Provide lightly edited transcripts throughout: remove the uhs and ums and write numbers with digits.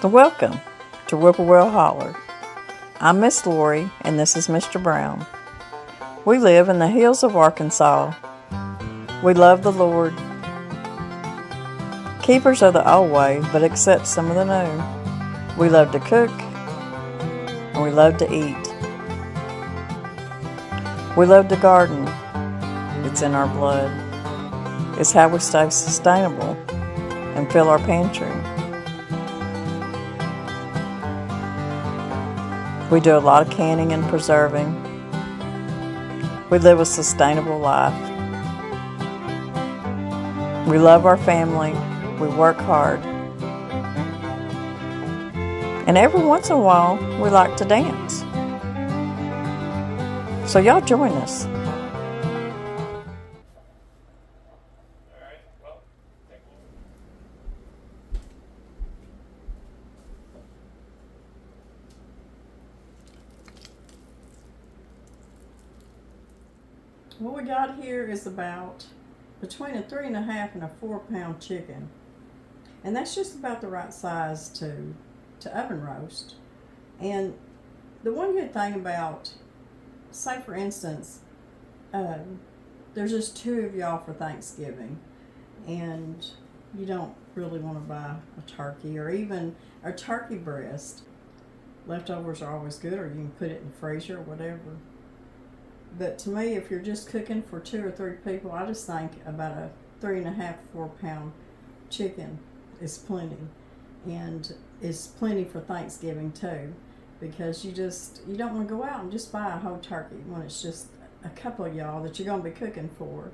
Welcome to Whippoorwill Holler. I'm Miss Lori and this is Mr. Brown. We live in the hills of Arkansas. We love the Lord. Keepers of the old way, but accept some of the new. We love to cook and we love to eat. We love to garden. It's in our blood. It's how we stay sustainable and fill our pantry. We do a lot of canning and preserving. We live a sustainable life. We love our family. We work hard. And every once in a while, we like to dance. So y'all join us. What we got here is about between a 3.5 and a 4 pound chicken. And that's just about the right size to oven roast. And the one good thing about, say for instance, there's just two of y'all for Thanksgiving, and you don't really want to buy a turkey or even a turkey breast. Leftovers are always good, or you can put it in the freezer or whatever. But to me, if you're just cooking for 2 or 3 people, I just think about a 3.5, 4 pound chicken is plenty. And it's plenty for Thanksgiving too, because you don't want to go out and just buy a whole turkey when it's just a couple of y'all that you're going to be cooking for.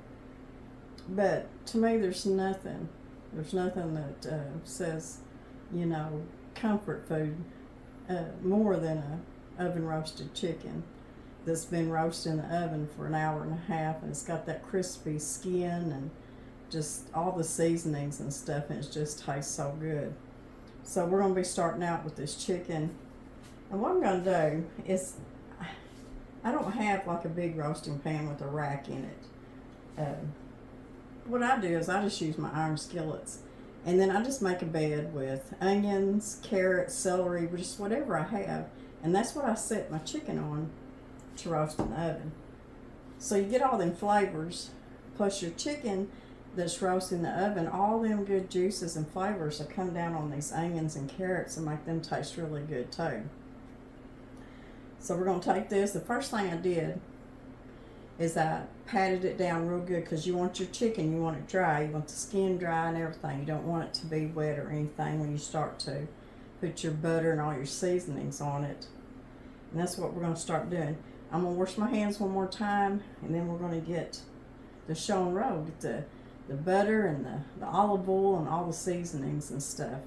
But to me, there's nothing that says, comfort food more than a oven roasted chicken that's been roasted in the oven for an hour and a half, and it's got that crispy skin and just all the seasonings and stuff, and it just tastes so good. So we're going to be starting out with this chicken, and what I'm going to do is, I don't have like a big roasting pan with a rack in it. What I do is I just use my iron skillets, and then I just make a bed with onions, carrots, celery, just whatever I have, and that's what I set my chicken on to roast in the oven. So you get all them flavors, plus your chicken that's roasted in the oven, all them good juices and flavors will come down on these onions and carrots and make them taste really good too. So we're going to take this. The first thing I did is I patted it down real good, because you want your chicken, you want it dry, you want the skin dry and everything. You don't want it to be wet or anything when you start to put your butter and all your seasonings on it. And that's what we're going to start doing. I'm going to wash my hands one more time, and then we're going to get the show and roll, get the butter and the olive oil and all the seasonings and stuff,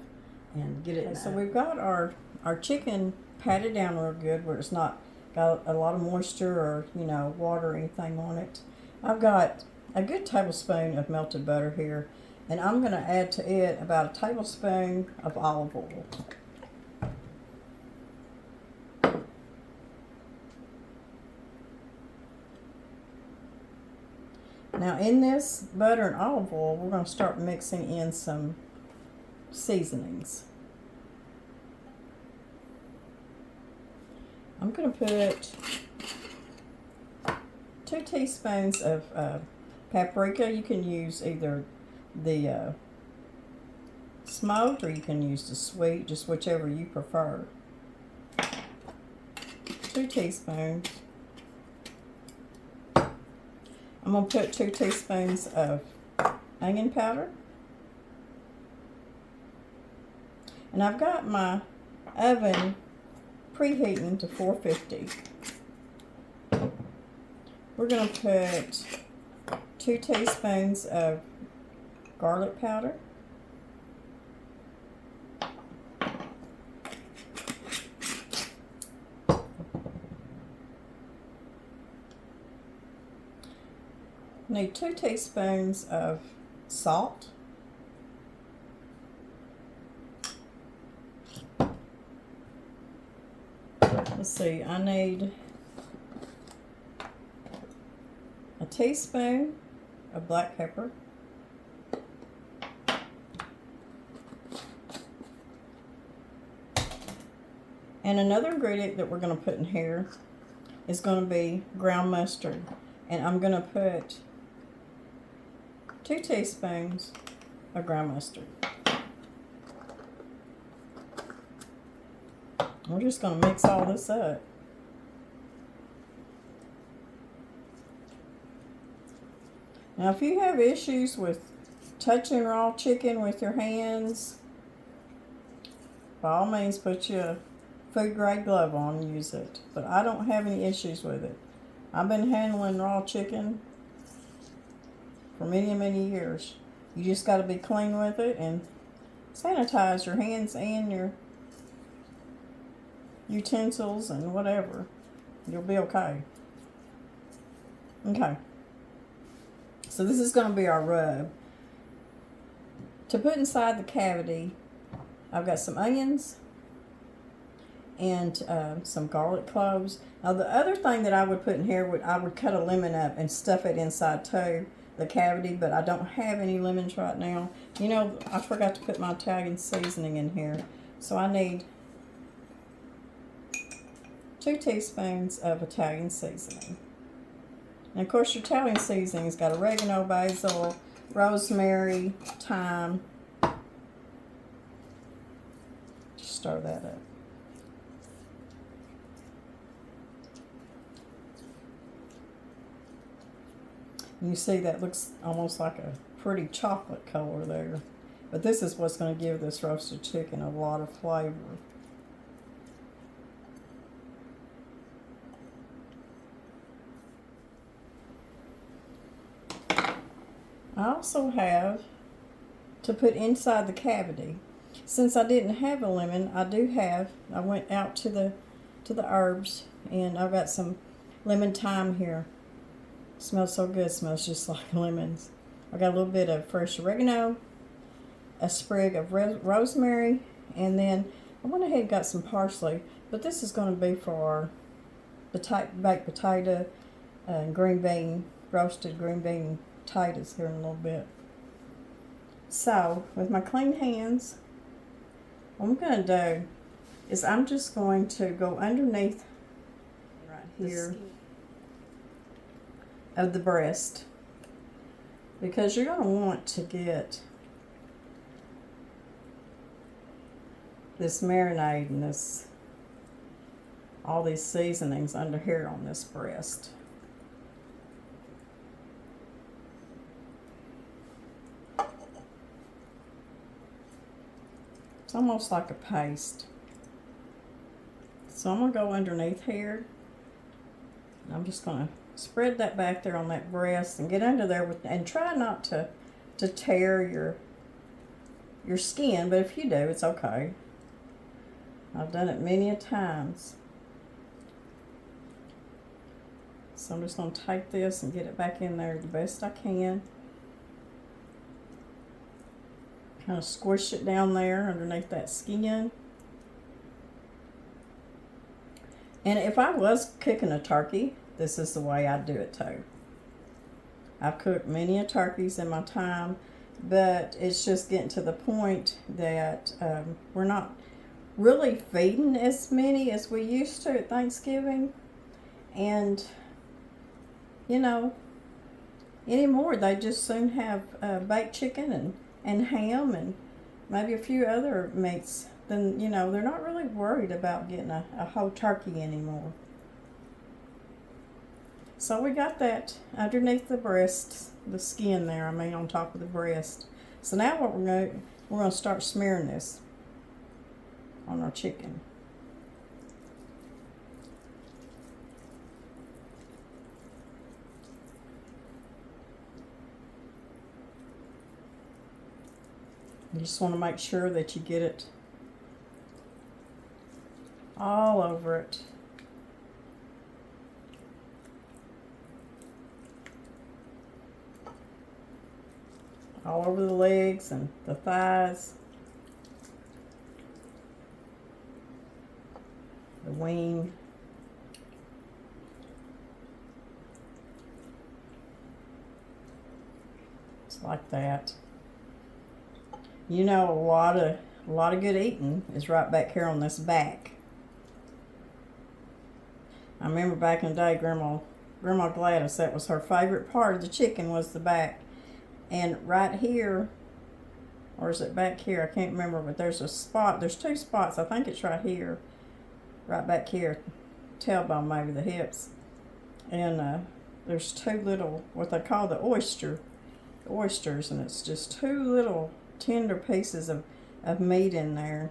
and get it. So we've got our chicken patted down real good, where it's not got a lot of moisture or water or anything on it. I've got a good tablespoon of melted butter here, and I'm going to add to it about a tablespoon of olive oil. Now in this butter and olive oil, we're going to start mixing in some seasonings. I'm going to put 2 teaspoons of paprika. You can use either the smoked, or you can use the sweet, just whichever you prefer. 2 teaspoons. I'm going to put 2 teaspoons of onion powder. And I've got my oven preheating to 450. We're going to put 2 teaspoons of garlic powder. Need 2 teaspoons of salt. Let's see, I need a teaspoon of black pepper, And another ingredient that we're going to put in here is going to be ground mustard. And I'm going to put 2 teaspoons of ground mustard. We're just going to mix all this up. Now, if you have issues with touching raw chicken with your hands, by all means put your food grade glove on and use it. But I don't have any issues with it. I've been handling raw chicken for many, many years. You just got to be clean with it and sanitize your hands and your utensils and whatever. You'll be okay. Okay. So this is going to be our rub. To put inside the cavity, I've got some onions and some garlic cloves. Now the other thing that I would put in here, I would cut a lemon up and stuff it inside too, the cavity, but I don't have any lemons right now. You know, I forgot to put my Italian seasoning in here. So I need 2 teaspoons of Italian seasoning. And of course your Italian seasoning's got oregano, basil, rosemary, thyme. Just stir that up. You see that looks almost like a pretty chocolate color there. But this is what's going to give this roasted chicken a lot of flavor. I also have to put inside the cavity. Since I didn't have a lemon, I went out to the herbs, and I've got some lemon thyme here. It smells so good, it smells just like lemons. I got a little bit of fresh oregano, a sprig of rosemary, and then I went ahead and got some parsley. But this is going to be for baked potato and green bean, roasted green bean potatoes here in a little bit. So, with my clean hands, what I'm going to do is I'm just going to go underneath right here of the breast, because you're going to want to get this marinade and all these seasonings under here on this breast. It's almost like a paste. So I'm going to go underneath here. I'm just going to spread that back there on that breast and get under there and try not to tear your skin, but if you do, it's okay. I've done it many a times. So I'm just going to take this and get it back in there the best I can. Kind of squish it down there underneath that skin. And if I was cooking a turkey, this is the way I do it too. I've cooked many a turkeys in my time, but it's just getting to the point that we're not really feeding as many as we used to at Thanksgiving. And, you know, anymore they just soon have baked chicken and ham and maybe a few other meats. Then, you know, they're not really worried about getting a whole turkey anymore. So we got that underneath the breast, the skin there, on top of the breast. So now what we're going to start smearing this on our chicken. You just want to make sure that you get it all over it. All over the legs and the thighs, the wing. It's like that. You know, a lot of good eating is right back here on this back. I remember back in the day, Grandma Gladys, that was her favorite part of the chicken was the back. And right here, or is it back here? I can't remember, but there's a spot. There's two spots. I think it's right here, right back here, tailbone maybe, the hips. And there's two little, what they call the oysters, and it's just two little tender pieces of meat in there.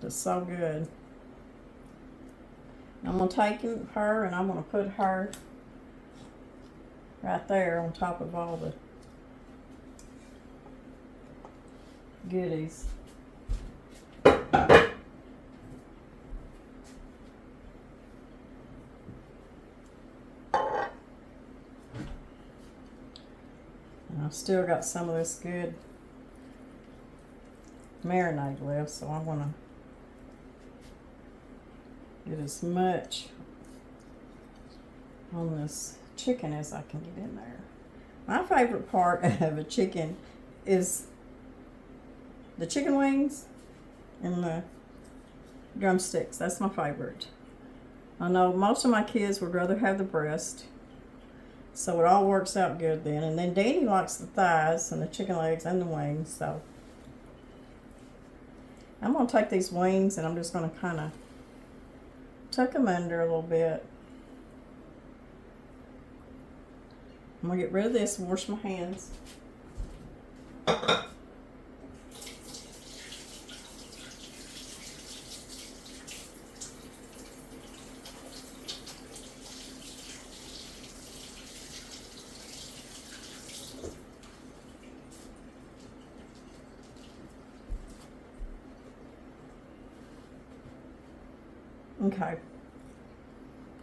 It's so good. I'm going to take her and I'm going to put her right there on top of all the goodies. And I've still got some of this good marinade left, so I want to get as much on this chicken as I can get in there. My favorite part of a chicken is the chicken wings and the drumsticks. That's my favorite. I know most of my kids would rather have the breast, so it all works out good then. And then Danny likes the thighs and the chicken legs and the wings, so I'm going to take these wings and I'm just going to kind of tuck them under a little bit. I'm going to get rid of this and wash my hands. Okay.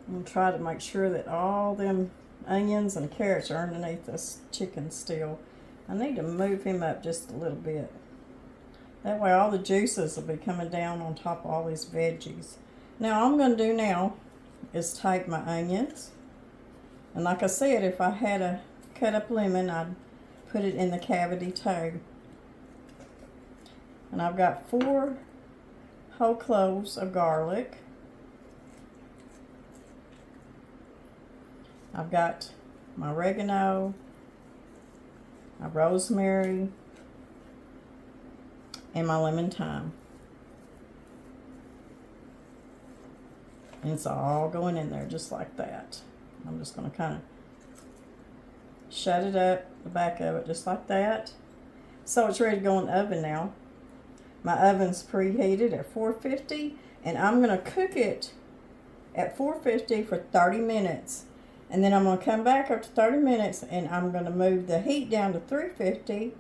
I'm going to try to make sure that all them onions and carrots are underneath this chicken still. I need to move him up just a little bit. That way all the juices will be coming down on top of all these veggies. Now all I'm going to do now is take my onions. And like I said, if I had a cut up lemon, I'd put it in the cavity too. And I've got 4 whole cloves of garlic. I've got my oregano, my rosemary, and my lemon thyme. And it's all going in there just like that. I'm just going to kind of shut it up, the back of it, just like that. So it's ready to go in the oven now. My oven's preheated at 450, and I'm going to cook it at 450 for 30 minutes. And then I'm going to come back after 30 minutes and I'm going to move the heat down to 350.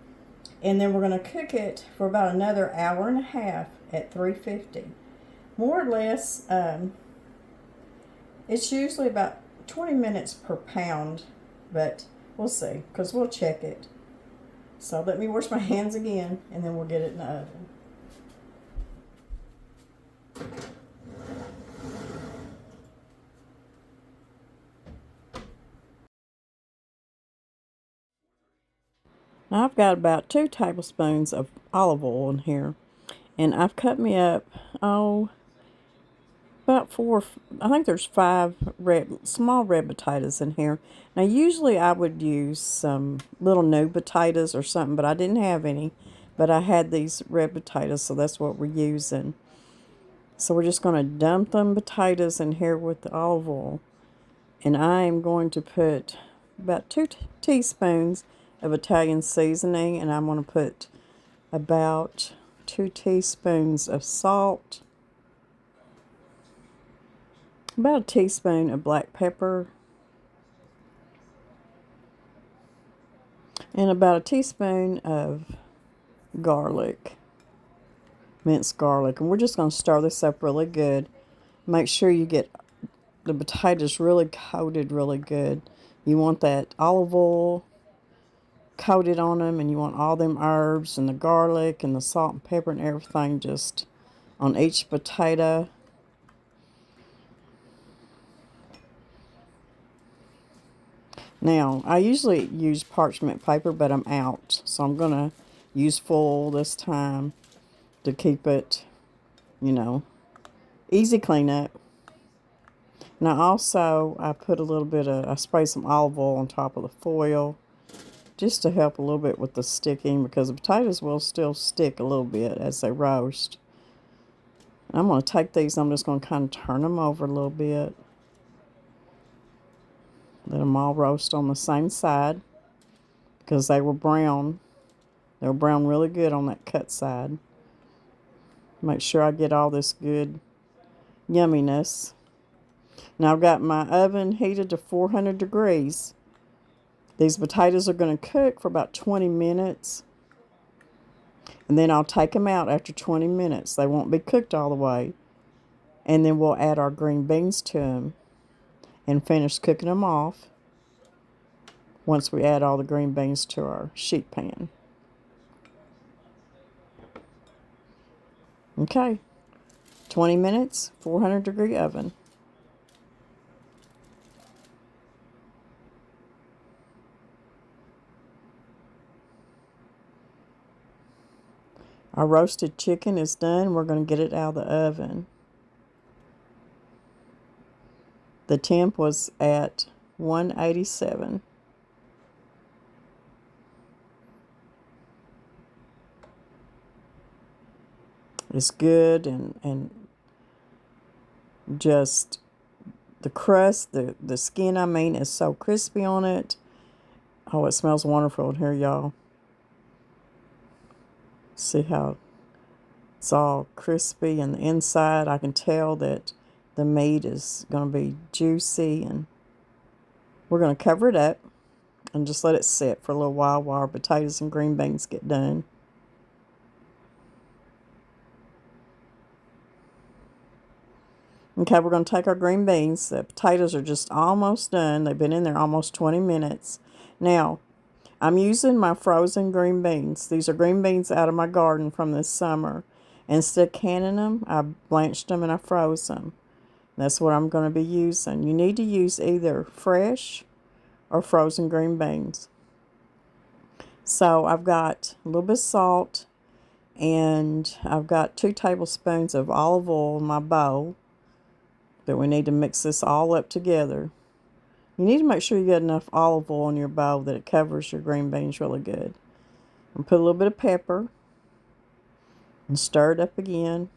And then we're going to cook it for about another hour and a half at 350. More or less, it's usually about 20 minutes per pound, but we'll see because we'll check it. So let me wash my hands again and then we'll get it in the oven. Now I've got about 2 tablespoons of olive oil in here, and I've cut me up, about 4, I think there's 5 small red potatoes in here. Now usually I would use some little new potatoes or something, but I didn't have any, but I had these red potatoes, so that's what we're using. So we're just going to dump them potatoes in here with the olive oil, and I am going to put about 2 teaspoons of Italian seasoning, and I'm going to put about 2 teaspoons of salt, about a teaspoon of black pepper, and about a teaspoon of garlic, minced garlic. And we're just going to stir this up really good. Make sure you get the potatoes really coated really good. You want that olive oil coated on them, and you want all them herbs and the garlic and the salt and pepper and everything just on each potato. Now, I usually use parchment paper, but I'm out, so I'm going to use foil this time to keep it, easy cleanup. Now also, I sprayed some olive oil on top of the foil just to help a little bit with the sticking, because the potatoes will still stick a little bit as they roast. I'm going to take these, I'm just going to kind of turn them over a little bit. Let them all roast on the same side, because they were brown. They were brown really good on that cut side. Make sure I get all this good yumminess. Now I've got my oven heated to 400 degrees. These potatoes are going to cook for about 20 minutes. And then I'll take them out after 20 minutes. They won't be cooked all the way. And then we'll add our green beans to them and finish cooking them off once we add all the green beans to our sheet pan. Okay, 20 minutes, 400 degree oven. Our roasted chicken is done. We're going to get it out of the oven. The temp was at 187. It's good, and just the crust, the skin, I mean, is so crispy on it. Oh, it smells wonderful in here, y'all. See how it's all crispy and the inside. I can tell that the meat is going to be juicy, and we're going to cover it up and just let it sit for a little while our potatoes and green beans get done. Okay, we're going to take our green beans. The potatoes are just almost done. They've been in there almost 20 minutes. Now, I'm using my frozen green beans. These are green beans out of my garden from this summer. Instead of canning them, I blanched them and I froze them. That's what I'm going to be using. You need to use either fresh or frozen green beans. So I've got a little bit of salt, and I've got 2 tablespoons of olive oil in my bowl. But we need to mix this all up together. You need to make sure you get enough olive oil in your bowl that it covers your green beans really good. And put a little bit of pepper and stir it up again.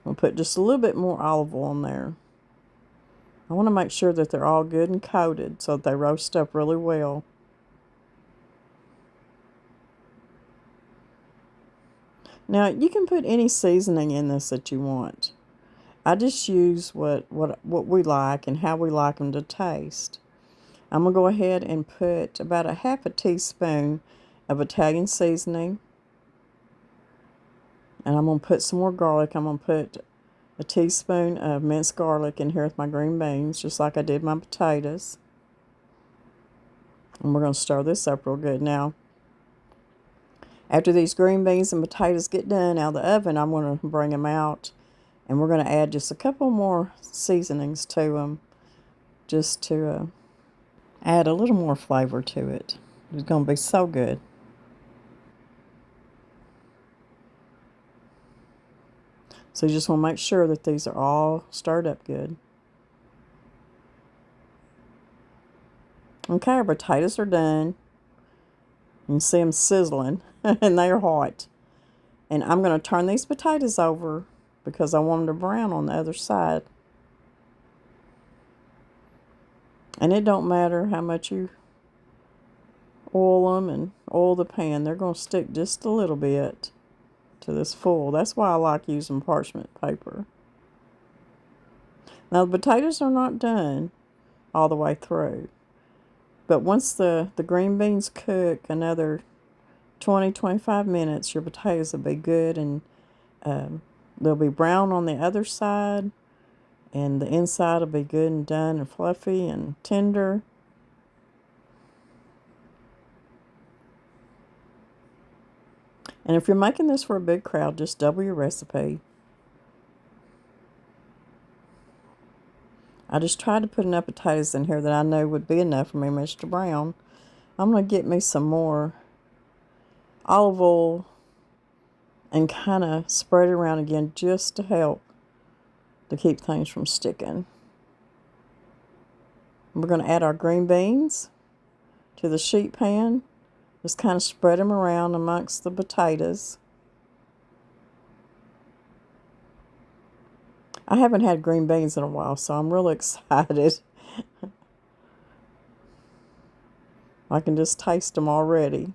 We'll put just a little bit more olive oil in there. I want to make sure that they're all good and coated so that they roast up really well. Now, you can put any seasoning in this that you want. I just use what we like and how we like them to taste. I'm going to go ahead and put about a half a teaspoon of Italian seasoning. And I'm going to put some more garlic. I'm going to put a teaspoon of minced garlic in here with my green beans, just like I did my potatoes. And we're going to stir this up real good. Now, after these green beans and potatoes get done out of the oven, I'm going to bring them out, and we're going to add just a couple more seasonings to them, just to add a little more flavor to it. It's going to be so good. So you just want to make sure that these are all stirred up good. Okay, our potatoes are done. You can see them sizzling, and they are hot. And I'm going to turn these potatoes over because I want them to brown on the other side. And it don't matter how much you oil them and oil the pan. They're going to stick just a little bit to this foil. That's why I like using parchment paper. Now, the potatoes are not done all the way through. But once the green beans cook another 20-25 minutes, your potatoes will be good, and they'll be brown on the other side, and the inside will be good and done and fluffy and tender. And if you're making this for a big crowd, just double your recipe. I just tried to put enough potatoes in here that I know would be enough for me, Mr. Brown. I'm going to get me some more olive oil and kind of spread it around again just to help to keep things from sticking. We're going to add our green beans to the sheet pan. Just kind of spread them around amongst the potatoes. I haven't had green beans in a while, so I'm really excited. I can just taste them already.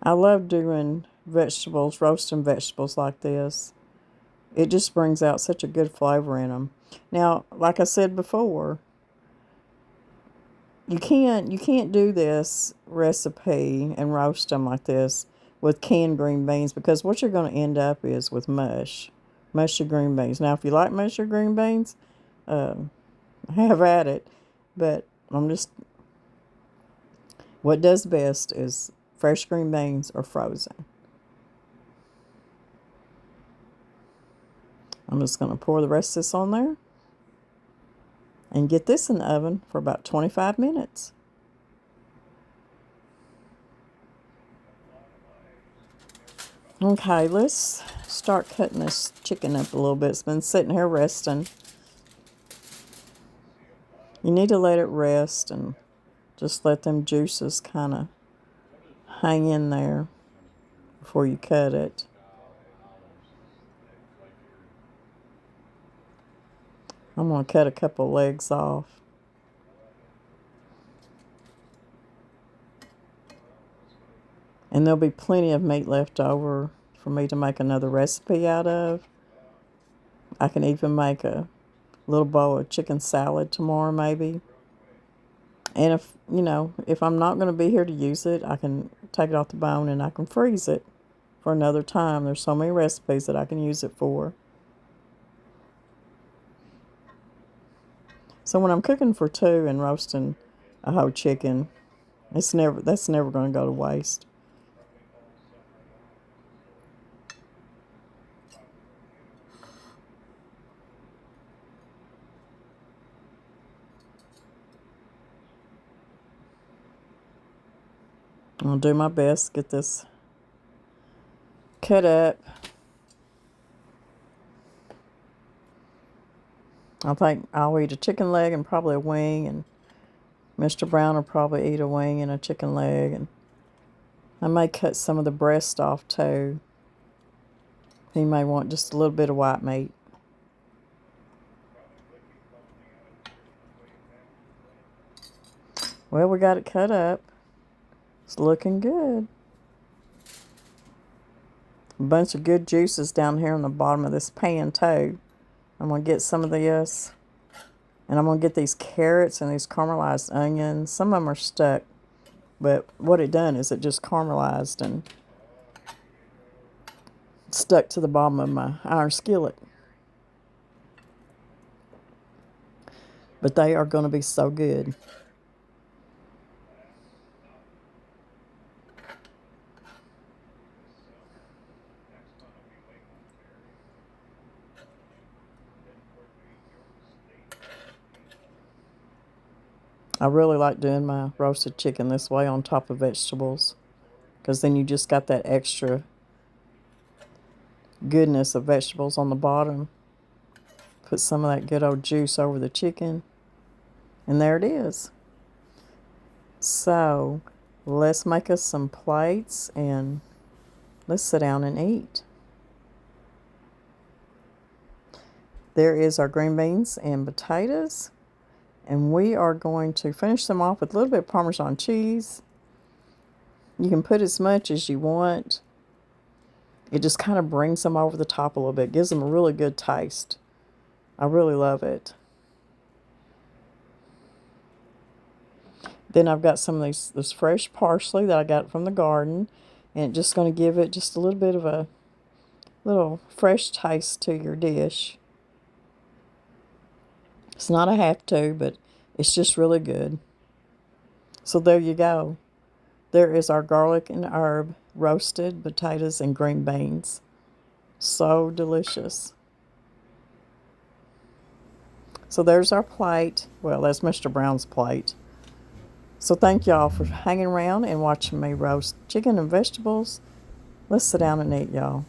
I love doing vegetables, roasting vegetables like this. It just brings out such a good flavor in them. Now, like I said before, you can't do this recipe and roast them like this with canned green beans, because what you're going to end up is with mushy green beans. Now, if you like mushy green beans, have at it. But what does best is fresh green beans or frozen. I'm just going to pour the rest of this on there and get this in the oven for about 25 minutes. Okay, let's start cutting this chicken up a little bit. It's been sitting here resting. You need to let it rest and just let them juices kind of hang in there before you cut it. I'm going to cut a couple legs off. And there'll be plenty of meat left over for me to make another recipe out of. I can even make a little bowl of chicken salad tomorrow maybe. And if I'm not going to be here to use it, I can take it off the bone and I can freeze it for another time. There's so many recipes that I can use it for. So when I'm cooking for two and roasting a whole chicken, that's never going to go to waste. I'll do my best to get this cut up. I think I'll eat a chicken leg and probably a wing, and Mr. Brown will probably eat a wing and a chicken leg, and I may cut some of the breast off too. He may want just a little bit of white meat. Well, we got it cut up. It's looking good. A bunch of good juices down here on the bottom of this pan too. I'm going to get some of this. And I'm going to get these carrots and these caramelized onions. Some of them are stuck. But what it done is it just caramelized and stuck to the bottom of my iron skillet. But they are going to be so good. I really like doing my roasted chicken this way on top of vegetables, because then you just got that extra goodness of vegetables on the bottom. Put some of that good old juice over the chicken, and there it is. So let's make us some plates and let's sit down and eat. There is our green beans and potatoes. And we are going to finish them off with a little bit of Parmesan cheese. You can put as much as you want. It just kind of brings them over the top a little bit. Gives them a really good taste. I really love it. Then I've got some of this fresh parsley that I got from the garden. And it's just going to give it just a little bit of a little fresh taste to your dish. It's not a have to, but it's just really good. So there you go. There is our garlic and herb roasted potatoes and green beans. So delicious. So there's our plate. Well, that's Mr. Brown's plate. So thank y'all for hanging around and watching me roast chicken and vegetables. Let's sit down and eat, y'all.